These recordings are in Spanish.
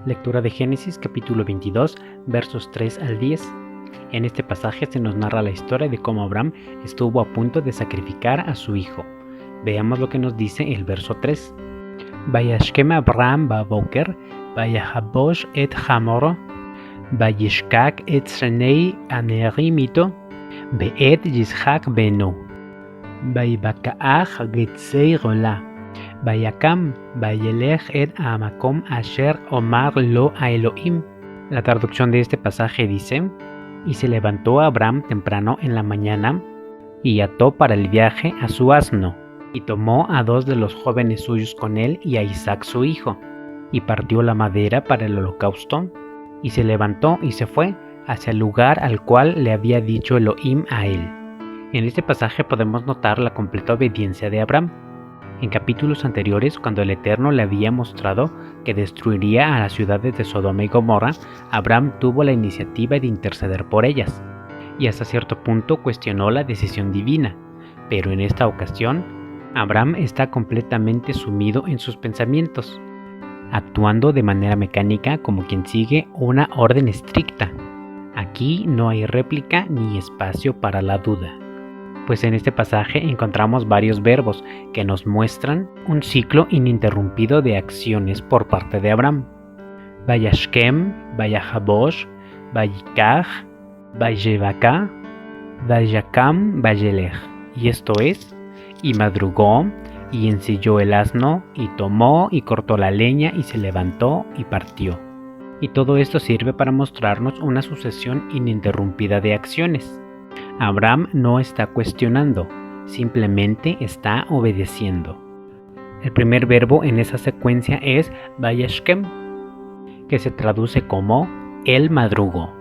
Lectura de Génesis capítulo 22, versos 3 al 10. En este pasaje se nos narra la historia de cómo Abraham estuvo a punto de sacrificar a su hijo. Veamos lo que nos dice el verso 3. Vayashkem Abraham baboker, vayahabosh et hamoro, vayishkak et shenei anerimito, beet yishak beno, vayibakaach getzei rola. Vayakam, vayelech et amakom asher omar lo a Elohim. La traducción de este pasaje dice: y se levantó Abraham temprano en la mañana y ató para el viaje a su asno, y tomó a 2 de los jóvenes suyos con él y a Isaac su hijo, y partió la madera para el holocausto, y se levantó y se fue hacia el lugar al cual le había dicho Elohim a él. En este pasaje podemos notar la completa obediencia de Abraham. En capítulos anteriores, cuando el Eterno le había mostrado que destruiría a las ciudades de Sodoma y Gomorra, Abraham tuvo la iniciativa de interceder por ellas, y hasta cierto punto cuestionó la decisión divina, pero en esta ocasión, Abraham está completamente sumido en sus pensamientos, actuando de manera mecánica como quien sigue una orden estricta. Aquí no hay réplica ni espacio para la duda. Pues en este pasaje encontramos varios verbos que nos muestran un ciclo ininterrumpido de acciones por parte de Abraham. Vayashkem, vayahabosh, vayikach, vayevaka, vayakam, vayelech. Y esto es, y madrugó, y ensilló el asno, y tomó, y cortó la leña, y se levantó, y partió. Y todo esto sirve para mostrarnos una sucesión ininterrumpida de acciones. Abraham no está cuestionando, simplemente está obedeciendo. El primer verbo en esa secuencia es vayashkem, que se traduce como él madrugó.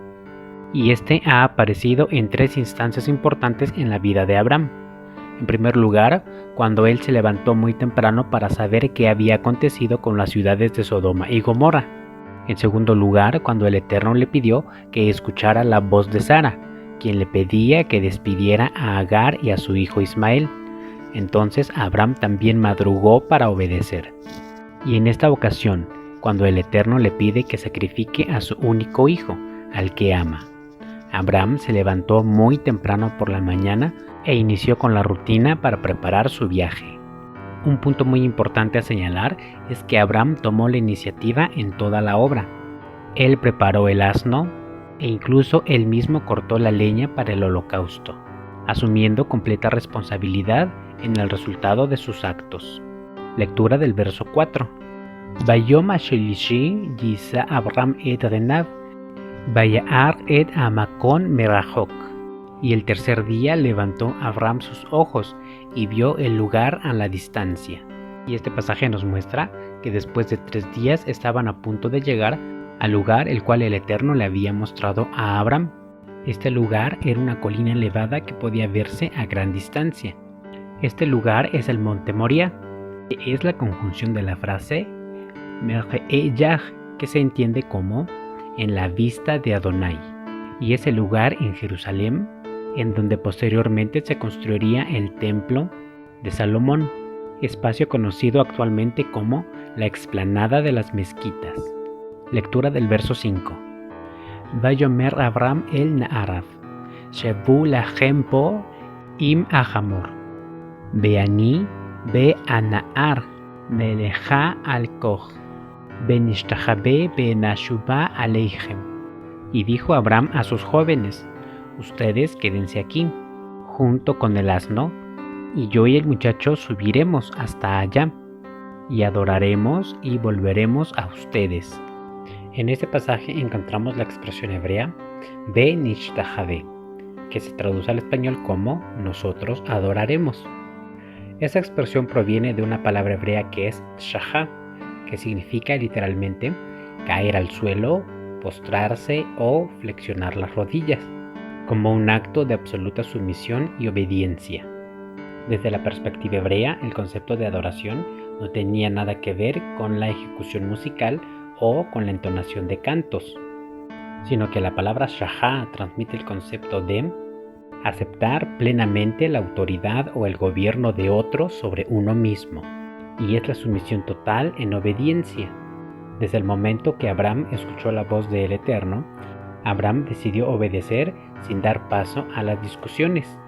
Y este ha aparecido en 3 instancias importantes en la vida de Abraham. En primer lugar, cuando él se levantó muy temprano para saber qué había acontecido con las ciudades de Sodoma y Gomorra. En segundo lugar, cuando el Eterno le pidió que escuchara la voz de Sara, quien le pedía que despidiera a Agar y a su hijo Ismael. Entonces Abraham también madrugó para obedecer. Y en esta ocasión, cuando el Eterno le pide que sacrifique a su único hijo, al que ama. Abraham se levantó muy temprano por la mañana e inició con la rutina para preparar su viaje. Un punto muy importante a señalar es que Abraham tomó la iniciativa en toda la obra. Él preparó el asno, e incluso él mismo cortó la leña para el holocausto, asumiendo completa responsabilidad en el resultado de sus actos. Lectura del verso 4. Vayom ashelishi yisa Abraham et renav, vayar et amakon merajok. Y el tercer día levantó Abraham sus ojos y vio el lugar a la distancia. Y este pasaje nos muestra que después de 3 días estaban a punto de llegar al lugar el cual el Eterno le había mostrado a Abraham. Este lugar era una colina elevada que podía verse a gran distancia. Este lugar es el monte Moria, que es la conjunción de la frase Mer'eyah, que se entiende como en la vista de Adonai, y es el lugar en Jerusalén en donde posteriormente se construiría el templo de Salomón, espacio conocido actualmente como la explanada de las mezquitas. Lectura del verso 5. Vayomer Abraham el Naarav, Shevu lachem po im ahamor, Beani be anaar, Meleja al koch, Benishtajabe benashuba aleichem. Y dijo Abraham a sus jóvenes: ustedes quédense aquí, junto con el asno, y yo y el muchacho subiremos hasta allá, y adoraremos y volveremos a ustedes. En este pasaje encontramos la expresión hebrea Benishtajabe, que se traduce al español como nosotros adoraremos. Esa expresión proviene de una palabra hebrea que es shahá, que significa literalmente caer al suelo, postrarse o flexionar las rodillas, como un acto de absoluta sumisión y obediencia. Desde la perspectiva hebrea, el concepto de adoración no tenía nada que ver con la ejecución musical o con la entonación de cantos, sino que la palabra shahá transmite el concepto de aceptar plenamente la autoridad o el gobierno de otro sobre uno mismo, y es la sumisión total en obediencia. Desde el momento que Abraham escuchó la voz del Eterno, Abraham decidió obedecer sin dar paso a las discusiones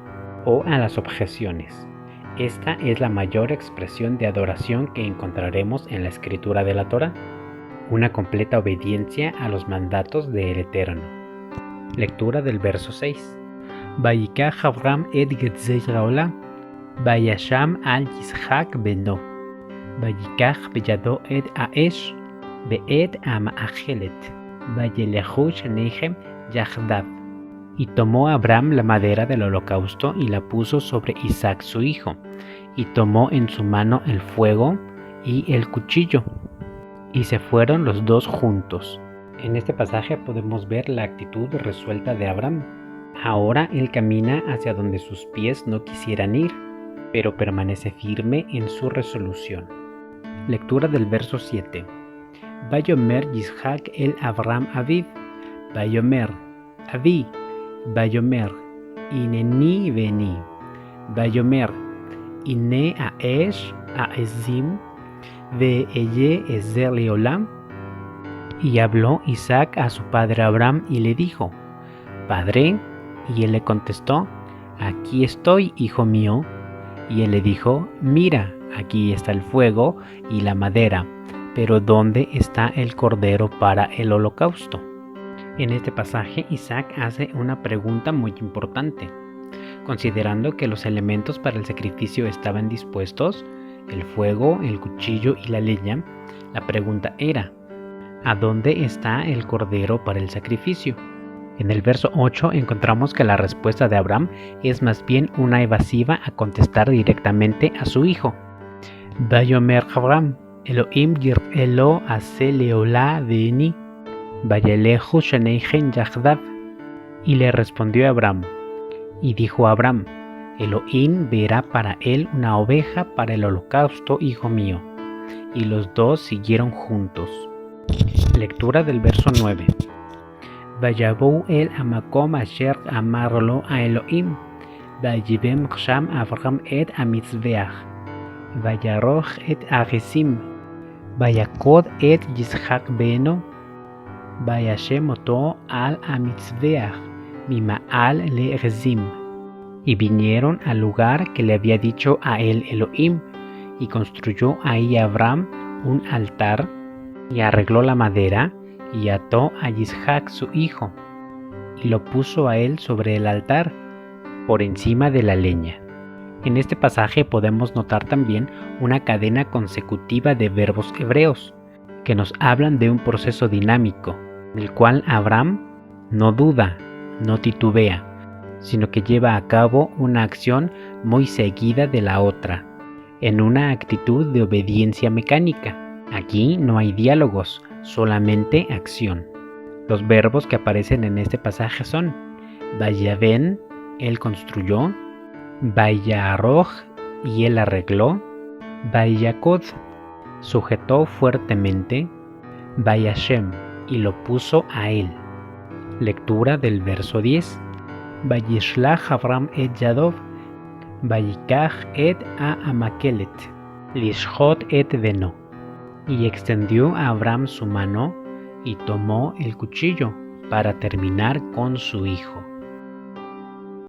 o a las objeciones. Esta es la mayor expresión de adoración que encontraremos en la escritura de la Torá, una completa obediencia a los mandatos del Eterno. Lectura del verso 6. Vayikach Abraham et getzei Raola, vayasham al Yitzhak beno, vayikach beyado et haesh, be'et ha'ma'achelet, vayelechu sheneihem yachdav. Y tomó Abraham la madera del holocausto y la puso sobre Isaac su hijo, y tomó en su mano el fuego y el cuchillo, y se fueron los dos juntos. En este pasaje podemos ver la actitud resuelta de Abraham. Ahora él camina hacia donde sus pies no quisieran ir, pero permanece firme en su resolución. Lectura del verso 7. Vayomer Yitzhak el Abraham Aviv, Vayomer Avi, Vayomer Ineni Veni, Vayomer Ine Aesh Aezim, Ve'eye Ezer Leolam. Y habló Isaac a su padre Abraham y le dijo: Padre. Y él le contestó: Aquí estoy, hijo mío. Y él le dijo: Mira, aquí está el fuego y la madera, pero ¿dónde está el cordero para el holocausto? En este pasaje Isaac hace una pregunta muy importante. Considerando que los elementos para el sacrificio estaban dispuestos, el fuego, el cuchillo y la leña, la pregunta era: ¿a dónde está el cordero para el sacrificio? En el verso 8 encontramos que la respuesta de Abraham es más bien una evasiva a contestar directamente a su hijo. Vayomer Abraham, Elohim yir'elo ase leola ve'eni, vayelechu sheneihem yachdav. Y le respondió Abraham, y dijo Abraham: Elohim verá para él una oveja para el holocausto, hijo mío. Y los dos siguieron juntos. Lectura del verso 9. Vayabou el hamakom asher amar lo a Elohim, vayibem sham Avraham et hamitzveach, vayaroch et agesim, vayakod et Yitzhak beno, vayashem oto al hamitzveach, mima'al le rezim. Y vinieron al lugar que le había dicho a él Elohim, y construyó ahí Abraham un altar, y arregló la madera, y ató a Yitzhak su hijo, y lo puso a él sobre el altar, por encima de la leña. En este pasaje podemos notar también una cadena consecutiva de verbos hebreos, que nos hablan de un proceso dinámico, en el cual Abraham no duda, no titubea, sino que lleva a cabo una acción muy seguida de la otra, en una actitud de obediencia mecánica. Aquí no hay diálogos, solamente acción. Los verbos que aparecen en este pasaje son: Vayaven, él construyó; Vayaroj, y él arregló; Vayakod, sujetó fuertemente; Vayashem, y lo puso a él. Lectura del verso 10. Vayishlach Abraham et Yadov, Vayikach et Amakelet, Lishchot et Beno. Y extendió a Abraham su mano y tomó el cuchillo para terminar con su hijo.